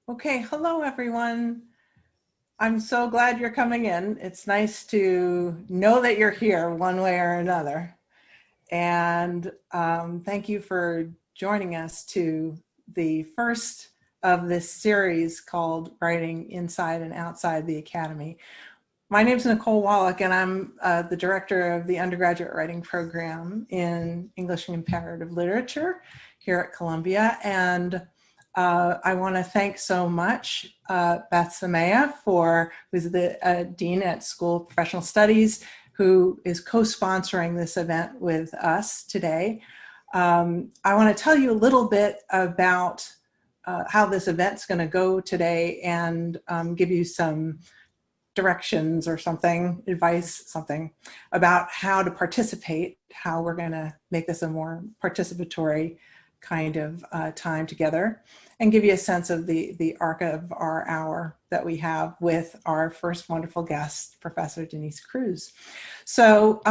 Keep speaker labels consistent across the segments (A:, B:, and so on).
A: Okay, hello everyone. I'm so glad you're coming in. It's nice to know that you're here one way or another. And thank you for joining us to the first of this series called Writing Inside and Outside the Academy. My name is Nicole Wallack, and I'm the director of the undergraduate writing program in English and Comparative Literature here at Columbia. And I want to thank so much Beth Samaya, who's the dean at School of Professional Studies, who is co-sponsoring this event with us today. I want to tell you a little bit about how this event's going to go today and give you some directions or something, advice, something about how to participate, how we're going to make this a more participatory kind of time together, and give you a sense of the arc of our hour that we have with our first wonderful guest, Professor Denise Cruz. So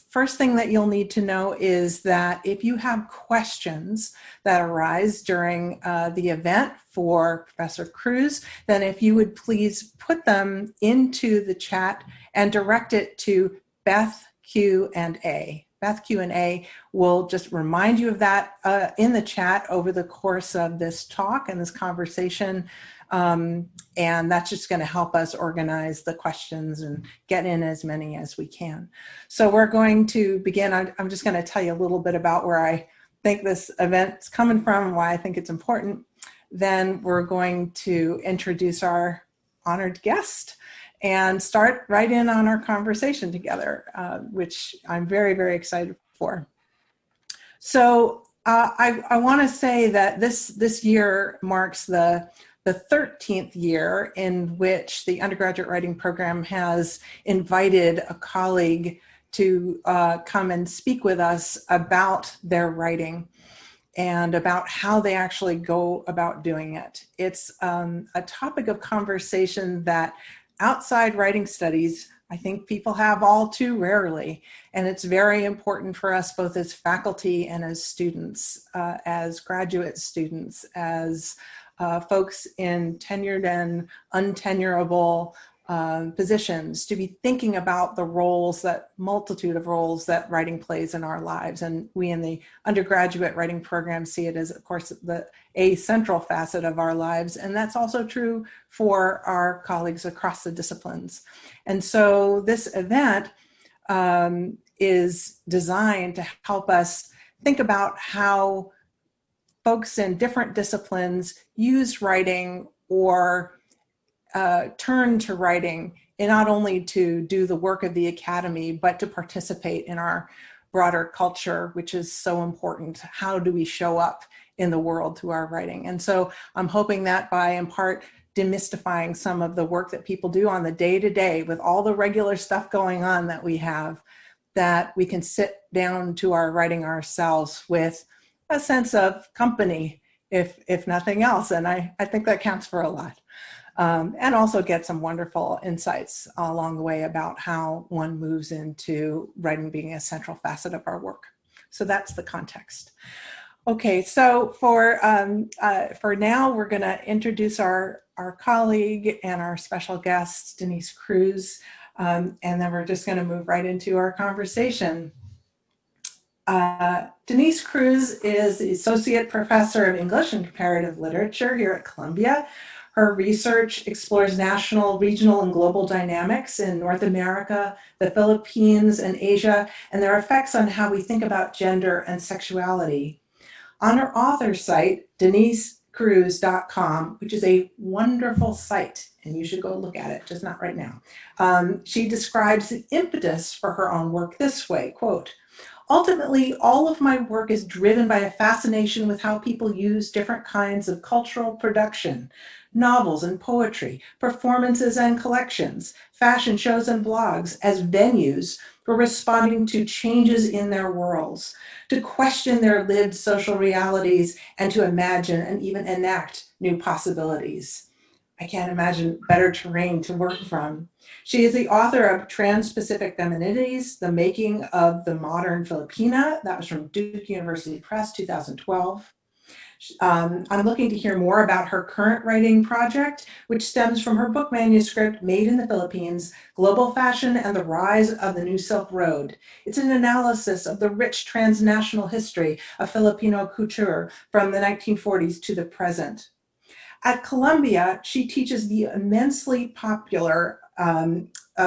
A: first thing that you'll need to know is that if you have questions that arise during the event for Professor Cruz, then if you would please put them into the chat and direct it to Beth Q&A. Beth Q&A will just remind you of that in the chat over the course of this talk and this conversation. And that's just going to help us organize the questions and get in as many as we can. So we're going to begin. I'm just going to tell you a little bit about where I think this event's coming from and why I think it's important. Then we're going to introduce our honored guest and start right in on our conversation together, which I'm very, very excited for. So I want to say that this year marks the 13th year in which the undergraduate writing program has invited a colleague to come and speak with us about their writing and about how they actually go about doing it. It's a topic of conversation that outside writing studies, I think people have all too rarely. And it's very important for us both as faculty and as students, as graduate students, as folks in tenured and untenurable positions to be thinking about the roles, that multitude of roles that writing plays in our lives. And we in the undergraduate writing program see it as, of course, a central facet of our lives. And that's also true for our colleagues across the disciplines. And so this event is designed to help us think about how folks in different disciplines use writing or turn to writing, and not only to do the work of the academy, but to participate in our broader culture, which is so important. How do we show up in the world through our writing? And so I'm hoping that by, in part, demystifying some of the work that people do on the day-to-day with all the regular stuff going on that we have, that we can sit down to our writing ourselves with a sense of company, if nothing else. And I think that counts for a lot. And also get some wonderful insights along the way about how one moves into writing being a central facet of our work. So that's the context. Okay, so for now, we're going to introduce our colleague and our special guest, Denise Cruz, and then we're just going to move right into our conversation. Denise Cruz is the Associate Professor of English and Comparative Literature here at Columbia. Her research explores national, regional, and global dynamics in North America, the Philippines, and Asia, and their effects on how we think about gender and sexuality. On her author site, denisecruz.com, which is a wonderful site, and you should go look at it, just not right now. She describes the impetus for her own work this way, quote, "Ultimately, all of my work is driven by a fascination with how people use different kinds of cultural production, novels and poetry, performances and collections, fashion shows and blogs as venues for responding to changes in their worlds, to question their lived social realities, and to imagine and even enact new possibilities." I can't imagine better terrain to work from. She is the author of Trans-Pacific Femininity, The Making of the Modern Filipina. That was from Duke University Press, 2012. I'm looking to hear more about her current writing project, which stems from her book manuscript, Made in the Philippines, Global Fashion and the Rise of the New Silk Road. It's an analysis of the rich transnational history of Filipino couture from the 1940s to the present. At Columbia, she teaches the immensely popular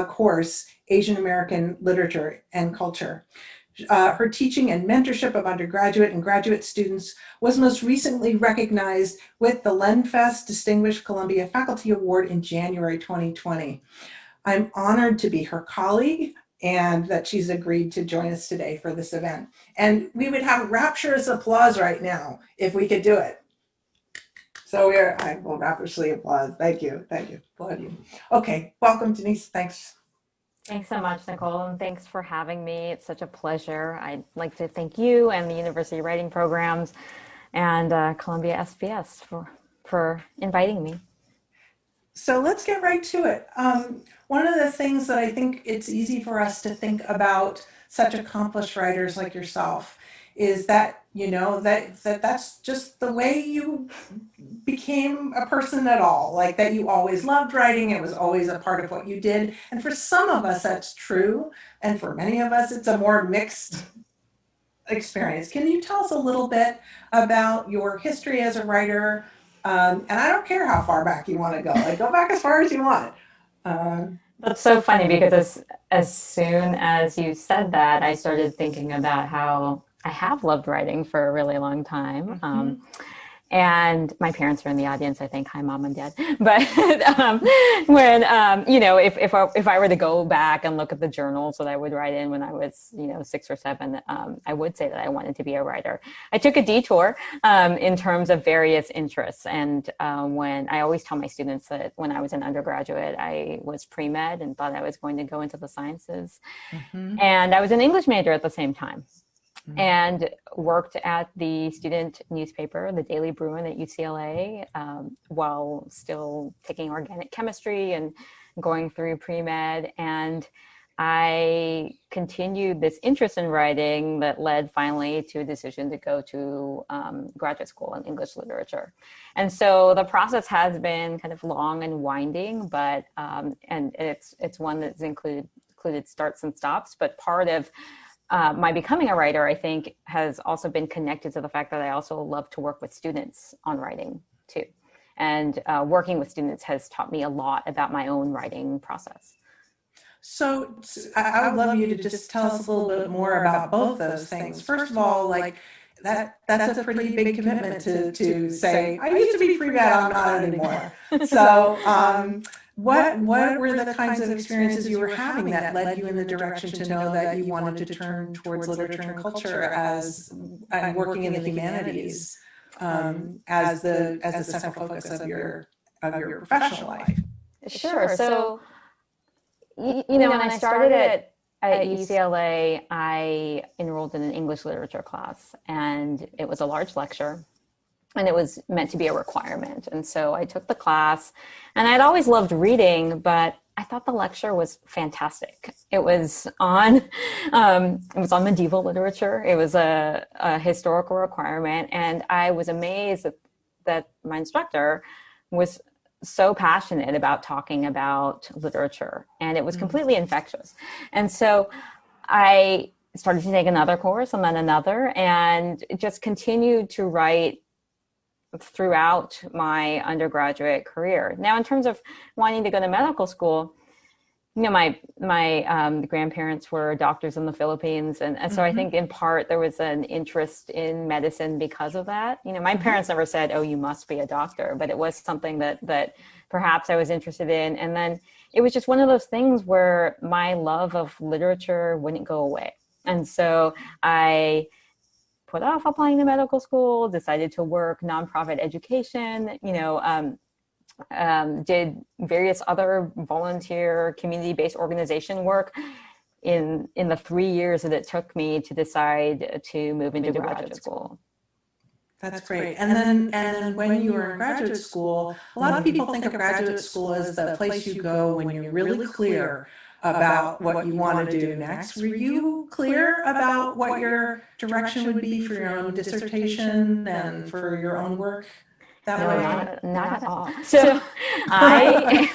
A: course, Asian American Literature and Culture. Her teaching and mentorship of undergraduate and graduate students was most recently recognized with the LenFest Distinguished Columbia Faculty Award in January 2020. I'm honored to be her colleague and that she's agreed to join us today for this event. And we would have rapturous applause right now if we could do it. So I will rapturously applaud. Thank you. Applaud you. Okay, welcome, Denise. Thanks.
B: Thanks so much, Nicole, and thanks for having me. It's such a pleasure. I'd like to thank you and the University Writing Programs and Columbia SBS for inviting me.
A: So let's get right to it. One of the things that I think it's easy for us to think about such accomplished writers like yourself is that, that's just the way you became a person at all, like that you always loved writing. It was always a part of what you did. And for some of us, that's true. And for many of us, it's a more mixed experience. Can you tell us a little bit about your history as a writer? And I don't care how far back you want to go. Like, go back as far as you want.
B: That's so funny because as soon as you said that, I started thinking about how I have loved writing for a really long time.
A: Mm-hmm.
B: And my parents are in the audience, I think. Hi, Mom and Dad. But when, if I were to go back and look at the journals that I would write in when I was, 6 or 7, I would say that I wanted to be a writer. I took a detour in terms of various interests. And when I always tell my students that when I was an undergraduate, I was pre-med and thought I was going to go into the sciences. Mm-hmm. And I was an English major at the same time. And worked at the student newspaper, the Daily Bruin at UCLA, while still taking organic chemistry and going through pre-med. And I continued this interest in writing that led finally to a decision to go to graduate school in English literature. And so the process has been kind of long and winding, but and it's one that's included starts and stops. But part of my becoming a writer, I think, has also been connected to the fact that I also love to work with students on writing too. And working with students has taught me a lot about my own writing process.
A: So I would love you to just tell us a little bit more about both those things. First of all, like that's a pretty big commitment to say, I used to be pre-med, I'm not anymore. So what were the kinds of experiences you were having that led you in the direction to know that you wanted to turn towards literature and culture and working in the humanities as the central focus of your professional life?
B: Sure. So when I started at UCLA, I enrolled in an English literature class, and it was a large lecture. And it was meant to be a requirement. And so I took the class, and I'd always loved reading, but I thought the lecture was fantastic. It was on medieval literature. It was a historical requirement. And I was amazed that my instructor was so passionate about talking about literature, and it was completely infectious. And so I started to take another course and then another, and just continued to write throughout my undergraduate career. Now, in terms of wanting to go to medical school, my grandparents were doctors in the Philippines. And so I think in part there was an interest in medicine because of that. My parents never said, oh, you must be a doctor, but it was something that perhaps I was interested in. And then it was just one of those things where my love of literature wouldn't go away. And so I put off applying to medical school, decided to work nonprofit education, did various other volunteer community-based organization work in the 3 years that it took me to decide to move into graduate school.
A: That's great. And then when you were in graduate school, a lot of people think of graduate school as the place you go when you're really clear about what you want to do next. Were you clear about what your direction would be for your own dissertation and for your own work that
B: No,
A: way?
B: not at all. So I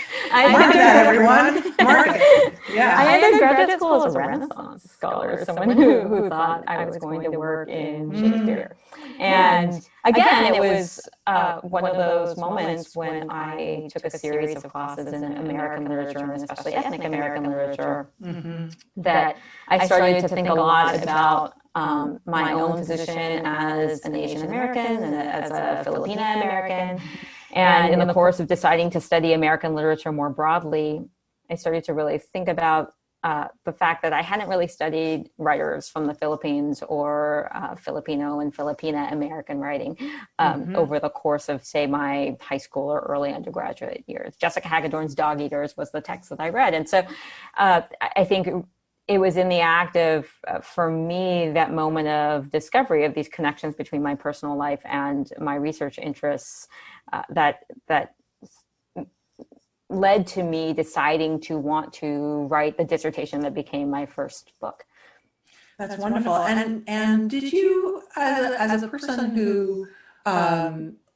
A: Mark that, everyone. Mark it. Yeah.
B: I entered graduate school as a Renaissance scholar, someone who thought I was going to work in Shakespeare. And again, it was one of those moments when I took a series of classes in American literature, and especially ethnic American literature, that I started to think a lot about my own position as an Asian American and as a Filipina American. And in the course of deciding to study American literature more broadly, I started to really think about the fact that I hadn't really studied writers from the Philippines or Filipino and Filipina American writing over the course of, say, my high school or early undergraduate years. Jessica Hagedorn's Dog Eaters was the text that I read. And so I think it was in the act of, for me, that moment of discovery of these connections between my personal life and my research interests that led to me deciding to want to write the dissertation that became my first book.
A: That's wonderful. And did you, as a person who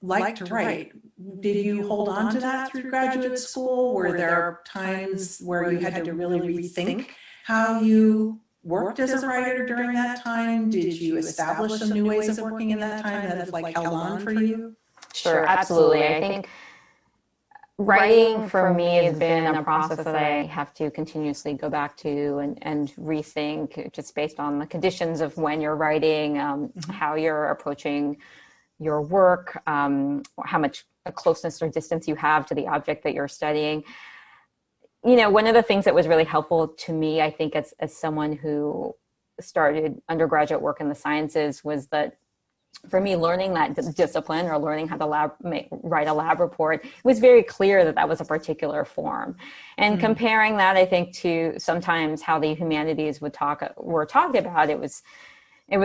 A: liked to write, did you hold on to that through graduate school? Were there times where you had to really rethink how you worked as a writer during that time? Did you establish some new ways of working in that time that have held on for you?
B: Sure, absolutely. I think writing for me has been a process that I have to continuously go back to and rethink, just based on the conditions of when you're writing, how you're approaching your work, how much closeness or distance you have to the object that you're studying. You know, one of the things that was really helpful to me, I think, as someone who started undergraduate work in the sciences, was that for me, learning that discipline or learning how to write a lab report, it was very clear that that was a particular form. And comparing that, I think, to sometimes how the humanities were talked about, it was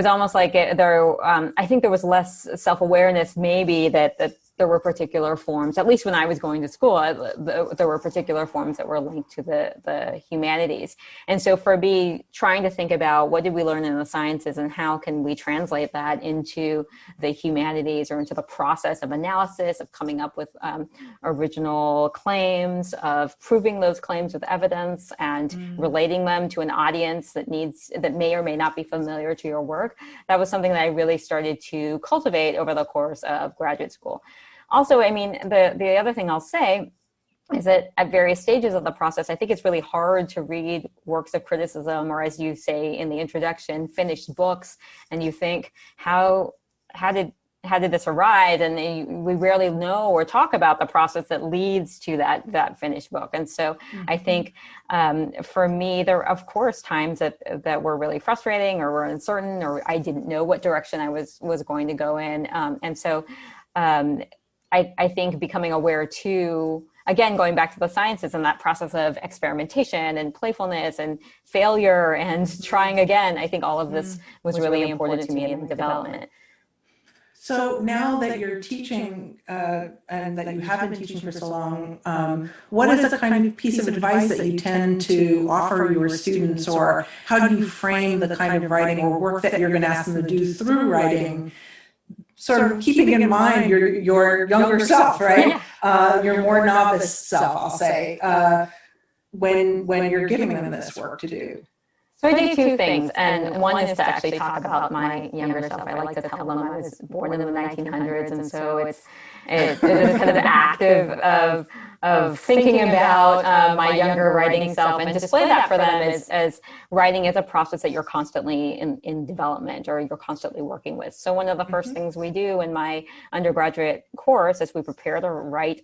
B: almost like I think there was less self-awareness, maybe, that there were particular forms, at least when I was going to school, there were particular forms that were linked to the humanities. And so for me, trying to think about what did we learn in the sciences and how can we translate that into the humanities or into the process of analysis, of coming up with original claims, of proving those claims with evidence and relating them to an audience that may or may not be familiar to your work. That was something that I really started to cultivate over the course of graduate school. Also, I mean, the other thing I'll say is that at various stages of the process, I think it's really hard to read works of criticism, or, as you say in the introduction, finished books, and you think, how did this arise? And we rarely know or talk about the process that leads to that finished book. And so I think for me, there are, of course, times that were really frustrating or were uncertain, or I didn't know what direction I was going to go in. And so I think becoming aware too, again, going back to the sciences and that process of experimentation and playfulness and failure and trying again, I think all of this was really important to me in my development.
A: So now that you're teaching and that you have been teaching for so long, what is a kind of piece of advice that you tend to offer your students, or how do you frame the kind of writing or work that you're going to ask them to do through writing, sort of keeping in mind your younger self, right? Your more novice self, I'll say, when you're giving them this work to do?
B: So I do two things, and one is to actually talk about my younger self. I like to tell them I was born in the 1900s, and so it is kind of active of thinking about my younger writing self, and display that for them as writing is a process that you're constantly in development, or you're constantly working with. So one of the first things we do in my undergraduate course is we prepare to write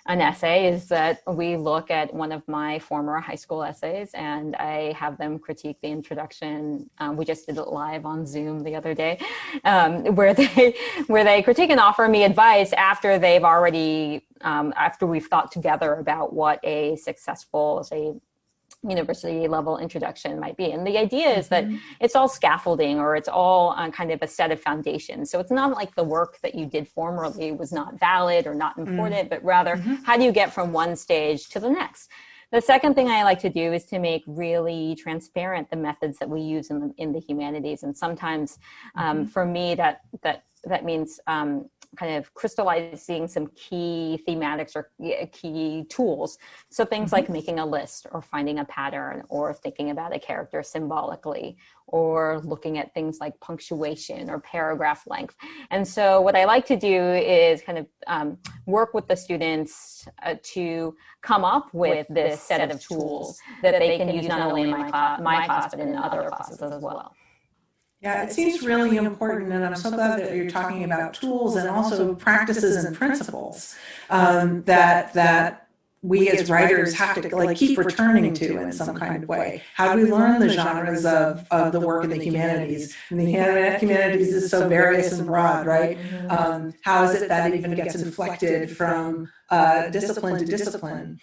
B: an essay, is that we look at one of my former high school essays, and I have them critique the introduction. We just did it live on Zoom the other day, where they critique and offer me advice after they've already, after we've thought together about what a successful, say, university level introduction might be. And the idea is that it's all scaffolding, or it's all kind of a set of foundations. So it's not like the work that you did formerly was not valid or not important, but rather how do you get from one stage to the next? The second thing I like to do is to make really transparent the methods that we use in the humanities. And sometimes for me, that means kind of crystallizing some key thematics or key tools. So things like making a list or finding a pattern or thinking about a character symbolically or looking at things like punctuation or paragraph length. And so what I like to do is kind of work with the students to come up with this set of tools that they can use not only in my class, but in other classes as well.
A: Yeah, it seems really important, and I'm so glad that you're talking about tools and also practices and principles that we as writers have to like keep returning to in some kind of way. How do we learn the genres of the work in the humanities? And the humanities is so various and broad, right? How is it that it even gets inflected from discipline to discipline?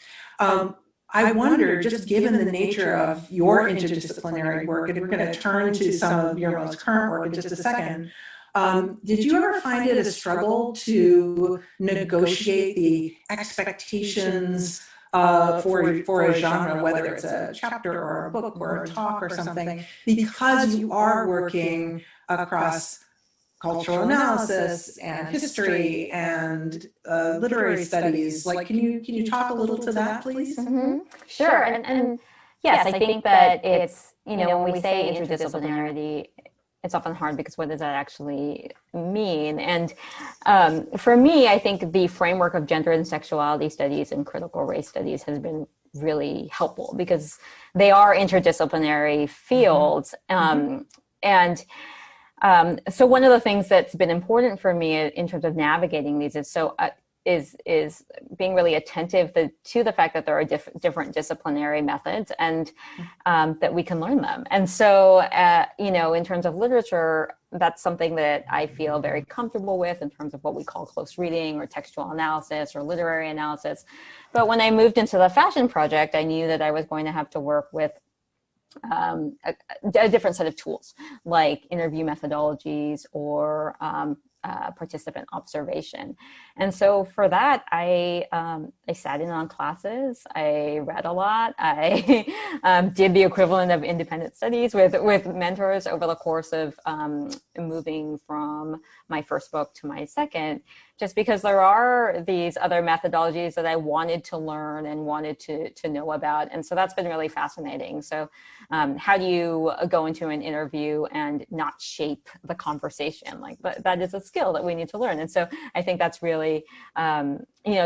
A: I wonder, just given the nature of your interdisciplinary work, and we're going to turn to some of your most current work in just a second, did you ever find it a struggle to negotiate the expectations for a genre, whether it's a chapter or a book or a talk or something, because you are working across cultural analysis and history and literary studies? Like, can you talk a little to that, please?
B: Sure. And yes, I think that it's, when we say interdisciplinarity, it's often hard because what does that actually mean? And for me, I think the framework of gender and sexuality studies and critical race studies has been really helpful because they are interdisciplinary fields. So one of the things that's been important for me in terms of navigating these is being really attentive to the fact that there are different disciplinary methods and that we can learn them. And so, in terms of literature, that's something that I feel very comfortable with in terms of what we call close reading or textual analysis or literary analysis. But when I moved into the fashion project, I knew that I was going to have to work with a different set of tools like interview methodologies or participant observation. And so for that, I sat in on classes, I read a lot, I did the equivalent of independent studies with mentors over the course of moving from my first book to my second, just because there are these other methodologies that I wanted to learn and wanted to know about. And so that's been really fascinating. So how do you go into an interview and not shape the conversation? Like that is a skill that we need to learn. And so I think that's really,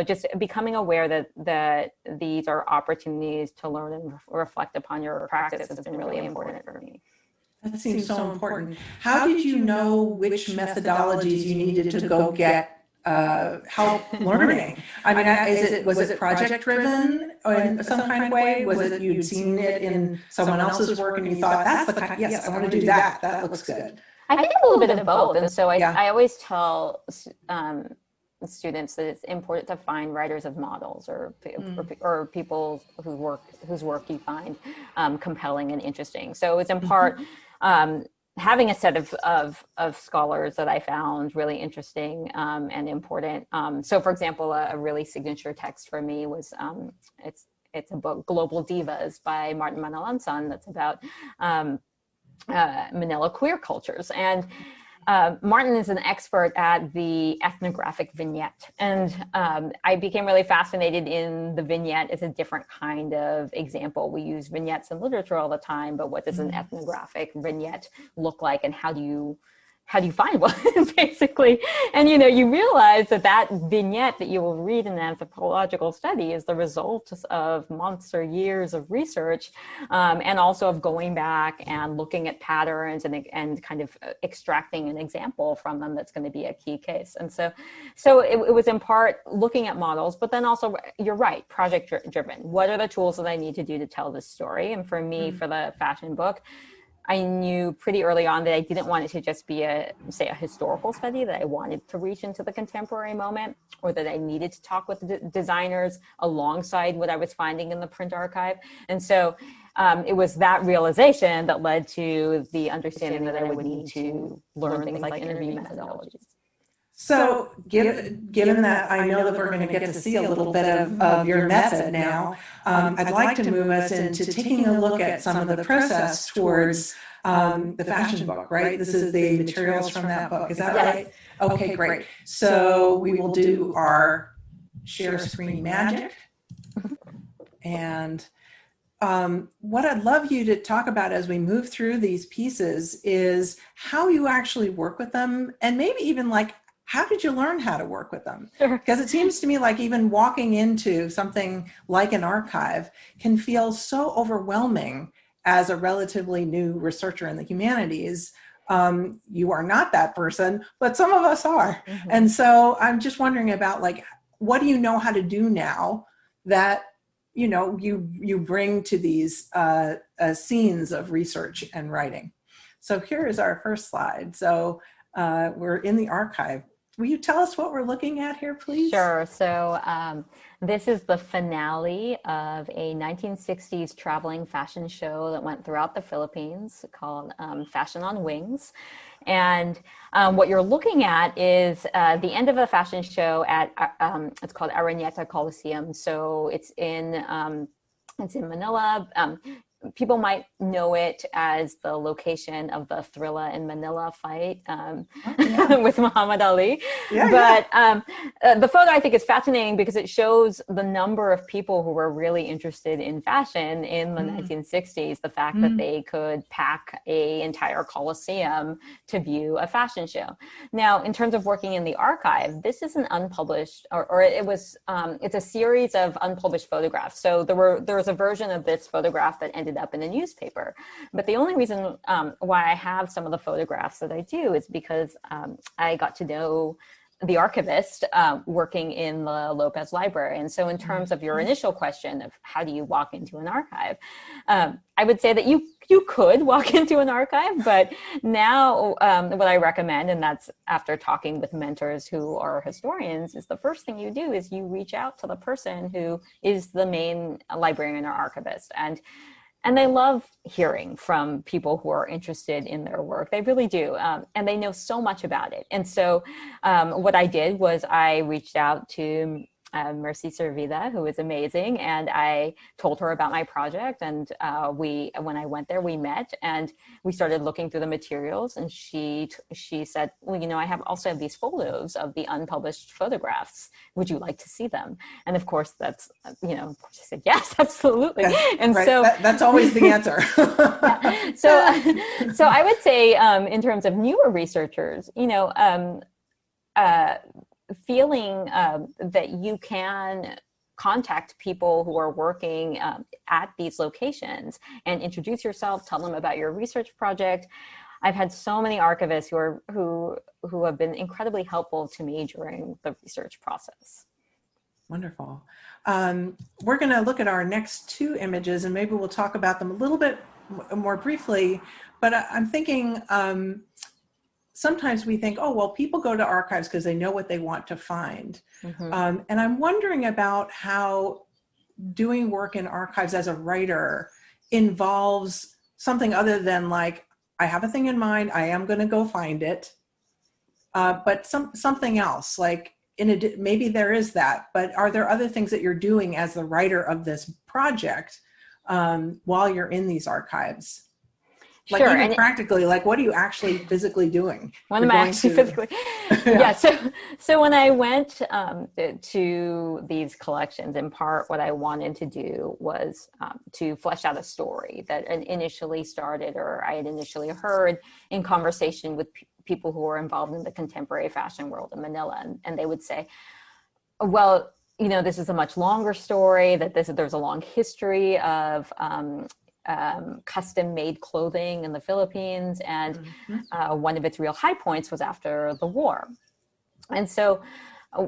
B: just becoming aware that these are opportunities to learn and reflect upon your practice has been really important for me.
A: That seems so important. How did you know which methodologies you needed to go get help learning? I mean, was it project driven in some kind of way? Was it you'd seen it in someone else's work and you thought, that's the kind, yes, I want to do that. That looks good.
B: I think a little bit of both. And so I always tell students that it's important to find writers of models or people whose work you find compelling and interesting. So it's in part having a set of scholars that I found really interesting and important. So for example, a really signature text for me was it's a book, Global Divas by Martin Manalansan, that's about Manila queer cultures. And Martin is an expert at the ethnographic vignette. And I became really fascinated in the vignette as a different kind of example. We use vignettes in literature all the time, but what does an ethnographic vignette look like, and how do you find one, basically? And, you realize that vignette that you will read in an anthropological study is the result of months or years of research, and also of going back and looking at patterns and kind of extracting an example from them that's going to be a key case. And so it was in part looking at models, but then also, you're right, project driven. What are the tools that I need to do to tell this story? And for me, for the fashion book, I knew pretty early on that I didn't want it to just be a historical study, that I wanted to reach into the contemporary moment, or that I needed to talk with the designers alongside what I was finding in the print archive. And so it was that realization that led to the understanding that I would need to learn things like interview methodologies.
A: So given that I know that we're going to get to see a little bit of your method now, I'd like to move us into taking a look at some of the process towards the fashion book, right? This is the materials from that book. Is that
B: Yes.
A: right? Okay, great. So we will do our share screen magic. And what I'd love you to talk about as we move through these pieces is how you actually work with them, and maybe even like, how did you learn how to work with them?
B: Sure.
A: Because it seems to me like even walking into something like an archive can feel so overwhelming as a relatively new researcher in the humanities. You are not that person, but some of us are.
B: Mm-hmm.
A: And so I'm just wondering about like, what do you know how to do now that you bring to these scenes of research and writing? So here is our first slide. So we're in the archive. Will you tell us what we're looking at here, please?
B: Sure. So this is the finale of a 1960s traveling fashion show that went throughout the Philippines called Fashion on Wings. And what you're looking at is the end of a fashion show at, it's called Araneta Coliseum. So it's in Manila. People might know it as the location of the Thrilla in Manila fight with Muhammad Ali. But the photo I think is fascinating because it shows the number of people who were really interested in fashion in the 1960s, the fact that they could pack an entire coliseum to view a fashion show. Now, in terms of working in the archive, this is an unpublished, it's a series of unpublished photographs. So there was a version of this photograph that ended up in a newspaper. But the only reason why I have some of the photographs that I do is because I got to know the archivist working in the Lopez Library. And so in terms of your initial question of how do you walk into an archive, I would say that you could walk into an archive, but now what I recommend, and that's after talking with mentors who are historians, is the first thing you do is you reach out to the person who is the main librarian or archivist. And they love hearing from people who are interested in their work. They really do. And they know so much about it. And so what I did was I reached out to Mercy Servida, who is amazing. And I told her about my project. And when I went there, we met and we started looking through the materials. And she said, well, I also have these photos of the unpublished photographs. Would you like to see them? And of course, that's, of course I said, yes, absolutely.
A: Yes,
B: and
A: right.
B: so
A: that's always the answer.
B: Yeah. So I would say in terms of newer researchers, feeling that you can contact people who are working at these locations and introduce yourself, tell them about your research project. I've had so many archivists who have been incredibly helpful to me during the research process.
A: Wonderful. We're going to look at our next two images and maybe we'll talk about them a little bit more briefly, but I'm thinking sometimes we think, oh, well, people go to archives because they know what they want to find. And I'm wondering about how doing work in archives as a writer involves something other than like, I have a thing in mind, I am going to go find it, but something else, like maybe there is that, but are there other things that you're doing as the writer of this project while you're in these archives? Like
B: sure.
A: Even practically, like what are you actually physically doing?
B: What am I actually physically? Yeah. So when I went to these collections, in part, what I wanted to do was to flesh out a story that initially started, or I had initially heard in conversation with people who were involved in the contemporary fashion world in Manila, and they would say, well, this is a much longer story, that there's a long history of custom-made clothing in the Philippines, and one of its real high points was after the war. And so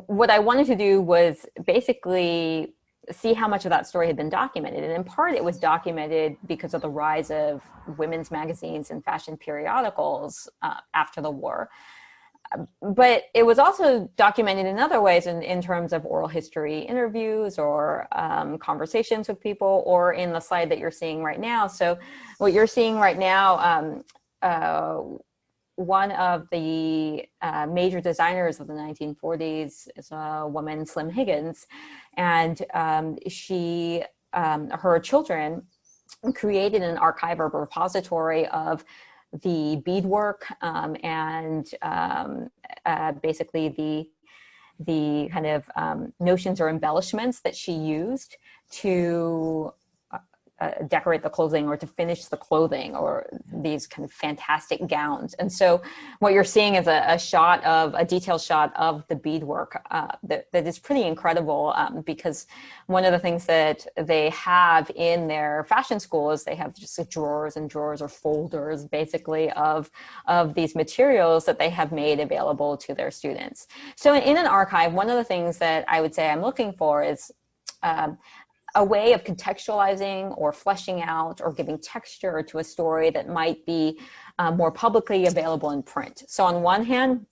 B: what I wanted to do was basically see how much of that story had been documented. And in part, it was documented because of the rise of women's magazines and fashion periodicals after the war. But it was also documented in other ways in terms of oral history interviews or conversations with people, or in the slide that you're seeing right now. So what you're seeing right now one of the major designers of the 1940s is a woman, Slim Higgins, and her children created an archive or repository of the beadwork and basically the kind of notions or embellishments that she used to decorate the clothing or to finish the clothing, or these kind of fantastic gowns. And so what you're seeing is a detailed shot of the beadwork that is pretty incredible, because one of the things that they have in their fashion school is they have just drawers and drawers or folders basically of these materials that they have made available to their students. So in an archive, one of the things that I would say I'm looking for is a way of contextualizing or fleshing out or giving texture to a story that might be more publicly available in print. So on one hand,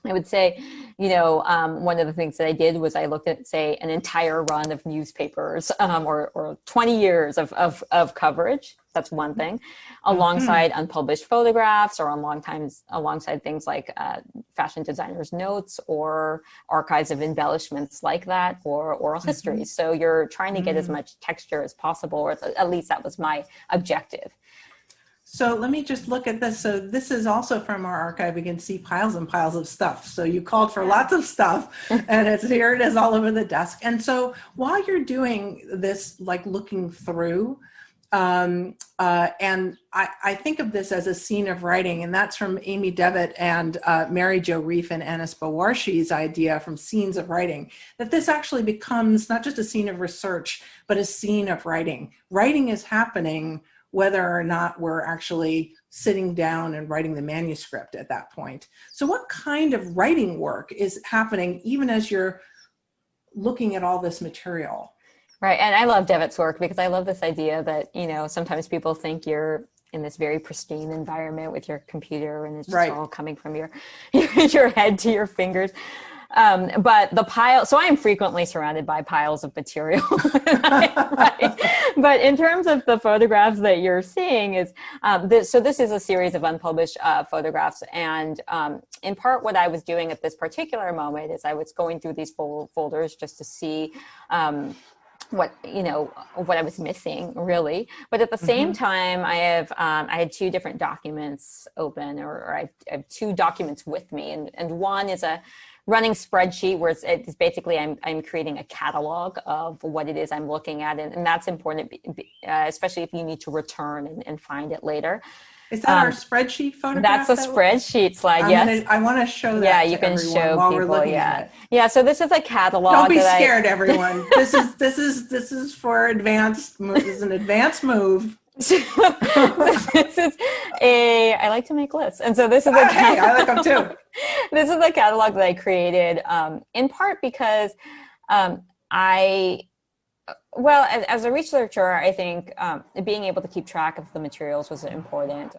B: I would say, one of the things that I did was I looked at, say, an entire run of newspapers or 20 years of coverage. That's one thing, alongside unpublished photographs or alongside things like fashion designers' notes or archives of embellishments like that, or oral histories. So you're trying to get as much texture as possible, or at least that was my objective.
A: So let me just look at this. So this is also from our archive. We can see piles and piles of stuff. So you called for lots of stuff, and here it is all over the desk. And so while you're doing this, like looking through, and I think of this as a scene of writing, and that's from Amy Devitt and Mary Jo Reef and Anis Bawarshi's idea from scenes of writing, that this actually becomes not just a scene of research, but a scene of writing. Writing is happening whether or not we're actually sitting down and writing the manuscript at that point. So what kind of writing work is happening even as you're looking at all this material?
B: Right. And I love Devitt's work because I love this idea that, sometimes people think you're in this very pristine environment with your computer and it's just all coming from your head to your fingers. But the pile, so I'm frequently surrounded by piles of material. But in terms of the photographs that you're seeing is, this is a series of unpublished photographs. And in part, what I was doing at this particular moment is I was going through these folders just to see what I was missing, really. But at the same time, I had two different documents open, or I have two documents with me, and one is a running spreadsheet where it's basically I'm creating a catalog of what it is I'm looking at, and that's important, especially if you need to return and find it later.
A: Is that our spreadsheet photograph?
B: That's a spreadsheet slide, yes.
A: I want to show that
B: to you can show
A: while
B: people,
A: we're looking at it.
B: Yeah, so this is a catalog.
A: Don't be scared, everyone. This is for advanced. This is an advanced move.
B: This is I like to make lists, and so this is
A: I like them too.
B: This is a catalog that I created in part because as a researcher, I think being able to keep track of the materials was important.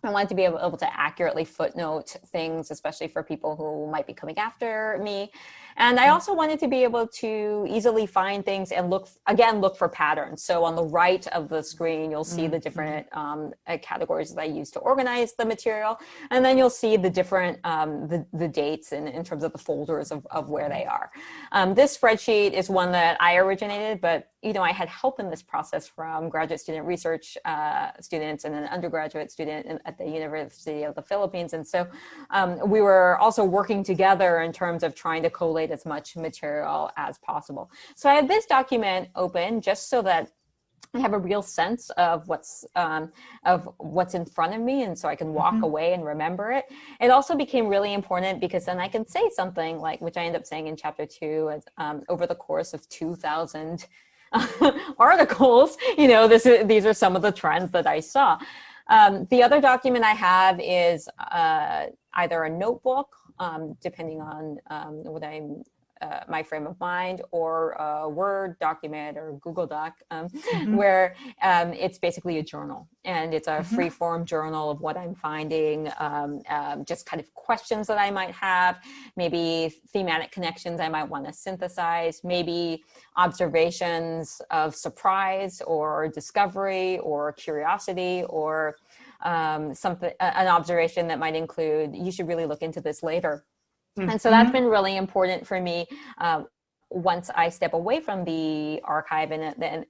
B: I wanted to be able to accurately footnote things, especially for people who might be coming after me. And I also wanted to be able to easily find things and look for patterns. So on the right of the screen, you'll see the different categories that I use to organize the material. And then you'll see the different, the dates in terms of the folders of where they are. This spreadsheet is one that I originated, but I had help in this process from graduate student research students and an undergraduate student at the University of the Philippines. And so we were also working together in terms of trying to collate as much material as possible. So I had this document open just so that I have a real sense of what's in front of me, and so I can walk away and remember it. It also became really important because then I can say something like, which I end up saying in chapter 2, over the course of 2,000 articles, these are some of the trends that I saw. The other document I have is either a notebook, depending on what I'm my frame of mind, or a Word document or Google Doc, where it's basically a journal, and it's a free-form journal of what I'm finding, just kind of questions that I might have, maybe thematic connections I might want to synthesize, maybe observations of surprise or discovery or curiosity, or an observation that might include, you should really look into this later. And so that's been really important for me. Once I step away from the archive and then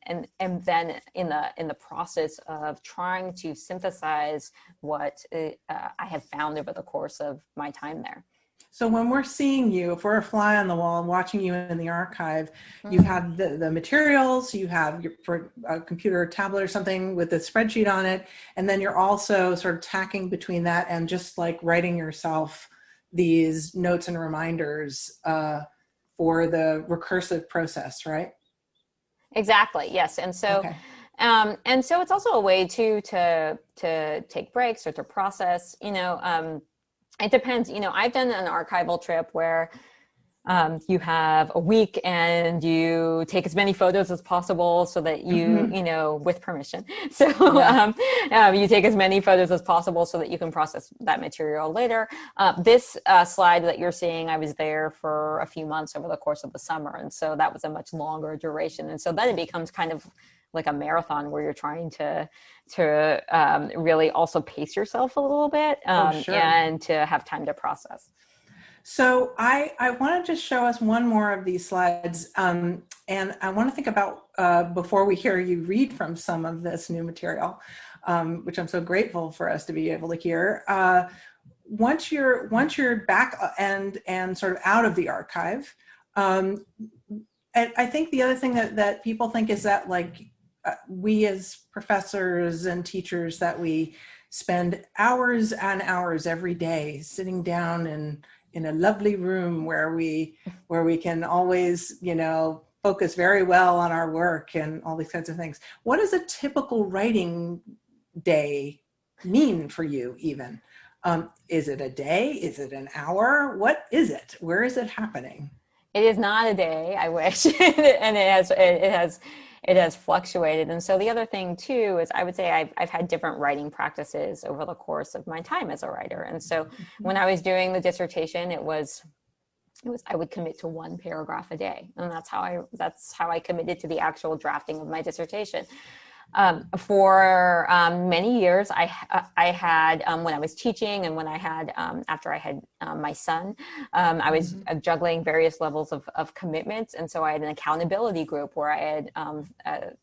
B: in the process of trying to synthesize what I have found over the course of my time there.
A: So when we're seeing you, if we're a fly on the wall and watching you in the archive, you have the materials, you have for a computer or tablet or something with a spreadsheet on it, and then you're also sort of tacking between that and just like writing yourself these notes and reminders for the recursive process, right?
B: Exactly. Yes. And so,
A: okay.
B: And so it's also a way to take breaks or to process, it depends. I've done an archival trip where you have a week and you take as many photos as possible so that you, with permission. So you take as many photos as possible so that you can process that material later. This slide that you're seeing, I was there for a few months over the course of the summer. And so that was a much longer duration. And so then it becomes kind of like a marathon where you're trying to really also pace yourself a little bit and to have time to process.
A: So I want to just show us one more of these slides, and I want to think about before we hear you read from some of this new material, which I'm so grateful for us to be able to hear. Once you're back and sort of out of the archive, and I think the other thing that people think is that like we as professors and teachers, that we spend hours and hours every day sitting down in a lovely room where we can always, focus very well on our work and all these kinds of things. What does a typical writing day mean for you even? Is it a day? Is it an hour? What is it? Where is it happening?
B: It is not a day, I wish. And it has fluctuated. And so the other thing too is I would say I've had different writing practices over the course of my time as a writer. And so when I was doing the dissertation, it was I would commit to one paragraph a day. And that's how I committed to the actual drafting of my dissertation. For many years, I had, when I was teaching and when I had, after I had my son, I was juggling various levels of commitments. And so I had an accountability group where I had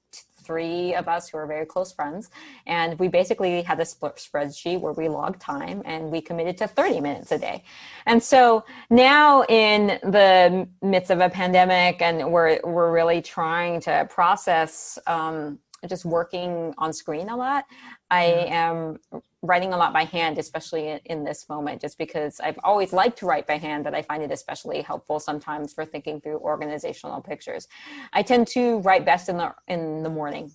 B: three of us who were very close friends. And we basically had a spreadsheet where we logged time and we committed to 30 minutes a day. And so now in the midst of a pandemic and we're really trying to process, just working on screen a lot. I am writing a lot by hand, especially in this moment, just because I've always liked to write by hand, but I find it especially helpful sometimes for thinking through organizational pictures. I tend to write best in the morning.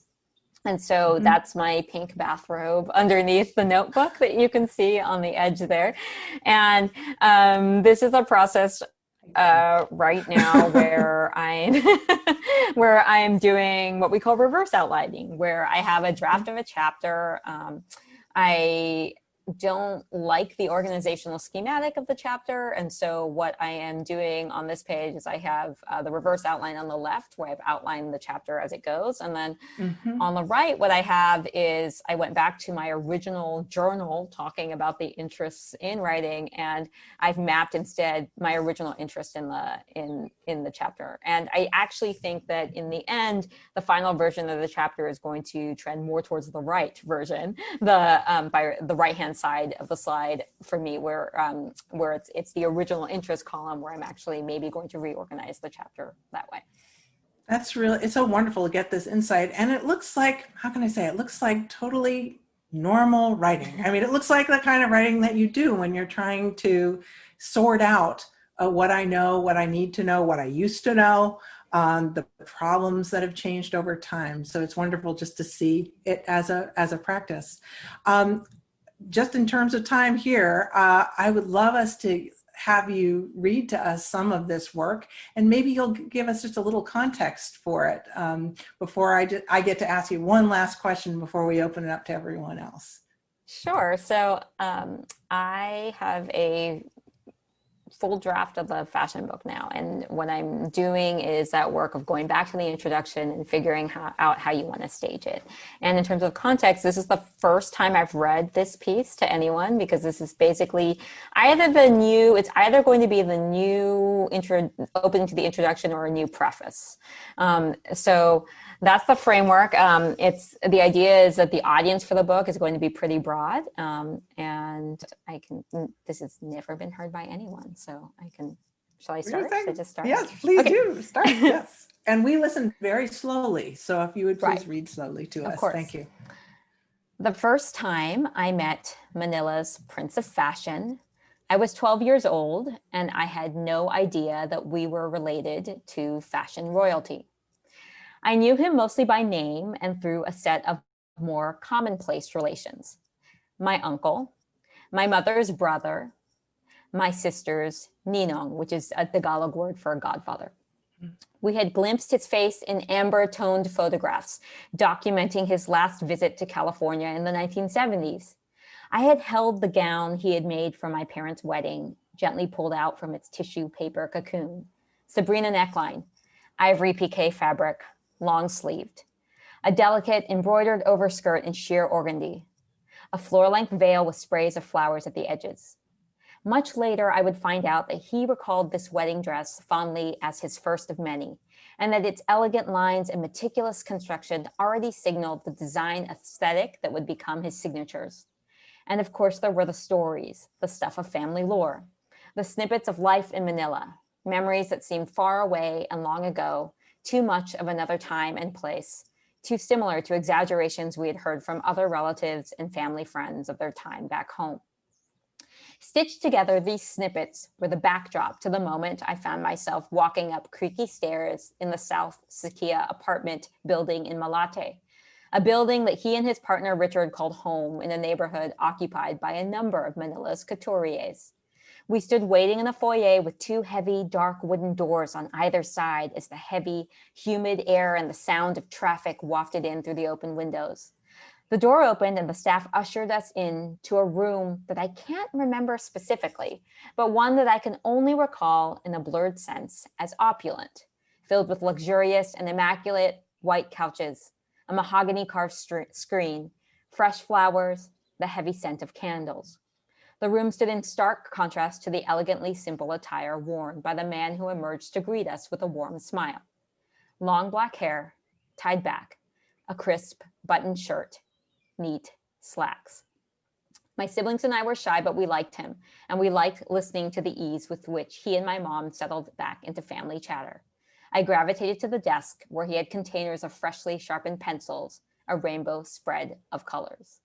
B: And so that's my pink bathrobe underneath the notebook that you can see on the edge there. And this is a process right now where I'm doing what we call reverse outlining, where I have a draft of a chapter. I don't like the organizational schematic of the chapter. And so what I am doing on this page is I have the reverse outline on the left where I've outlined the chapter as it goes. And then on the right, what I have is I went back to my original journal talking about the interests in writing, and I've mapped instead my original interest in the chapter. And I actually think that in the end, the final version of the chapter is going to trend more towards the right version, by the right-hand side of the slide for me, where it's the original interest column where I'm actually maybe going to reorganize the chapter that way.
A: It's so wonderful to get this insight. And it looks like, how can I say, it looks like totally normal writing. I mean, it looks like the kind of writing that you do when you're trying to sort out what I know, what I need to know, what I used to know, the problems that have changed over time. So it's wonderful just to see it as a practice. Just in terms of time here, I would love us to have you read to us some of this work, and maybe you'll give us just a little context for it before I get to ask you one last question before we open it up to everyone else.
B: Sure. So I have a full draft of the fashion book now. And what I'm doing is that work of going back to the introduction and figuring out how you want to stage it. And in terms of context, this is the first time I've read this piece to anyone, because this is basically it's either going to be the new opening to the introduction or a new preface. So that's the framework. The idea is that the audience for the book is going to be pretty broad, and this has never been heard by anyone, so shall I start? Should I just start?
A: Yes, please
B: Okay.
A: do start. Yes, and we listen very slowly, so if you would please read slowly to us.
B: Of course.
A: Thank you.
B: The first time I met Manila's Prince of Fashion, I was 12 years old, and I had no idea that we were related to fashion royalty. I knew him mostly by name and through a set of more commonplace relations. My uncle, my mother's brother, my sister's ninong, which is a Tagalog word for a godfather. We had glimpsed his face in amber-toned photographs documenting his last visit to California in the 1970s. I had held the gown he had made for my parents' wedding, gently pulled out from its tissue paper cocoon. Sabrina neckline, ivory piqué fabric, long-sleeved. A delicate embroidered overskirt in sheer organdy. A floor-length veil with sprays of flowers at the edges. Much later, I would find out that he recalled this wedding dress fondly as his first of many, and that its elegant lines and meticulous construction already signaled the design aesthetic that would become his signatures. And of course, there were the stories, the stuff of family lore, the snippets of life in Manila, memories that seemed far away and long ago, too much of another time and place, too similar to exaggerations we had heard from other relatives and family friends of their time back home. Stitched together, these snippets were the backdrop to the moment I found myself walking up creaky stairs in the South Siquia apartment building in Malate, a building that he and his partner Richard called home in a neighborhood occupied by a number of Manila's couturiers. We stood waiting in the foyer with two heavy, dark wooden doors on either side as the heavy, humid air and the sound of traffic wafted in through the open windows. The door opened and the staff ushered us in to a room that I can't remember specifically, but one that I can only recall in a blurred sense as opulent, filled with luxurious and immaculate white couches, a mahogany carved screen, fresh flowers, the heavy scent of candles. The room stood in stark contrast to the elegantly simple attire worn by the man who emerged to greet us with a warm smile. Long black hair, tied back, a crisp buttoned shirt, neat slacks. My siblings and I were shy, but we liked him, and we liked listening to the ease with which he and my mom settled back into family chatter. I gravitated to the desk where he had containers of freshly sharpened pencils, a rainbow spread of colors.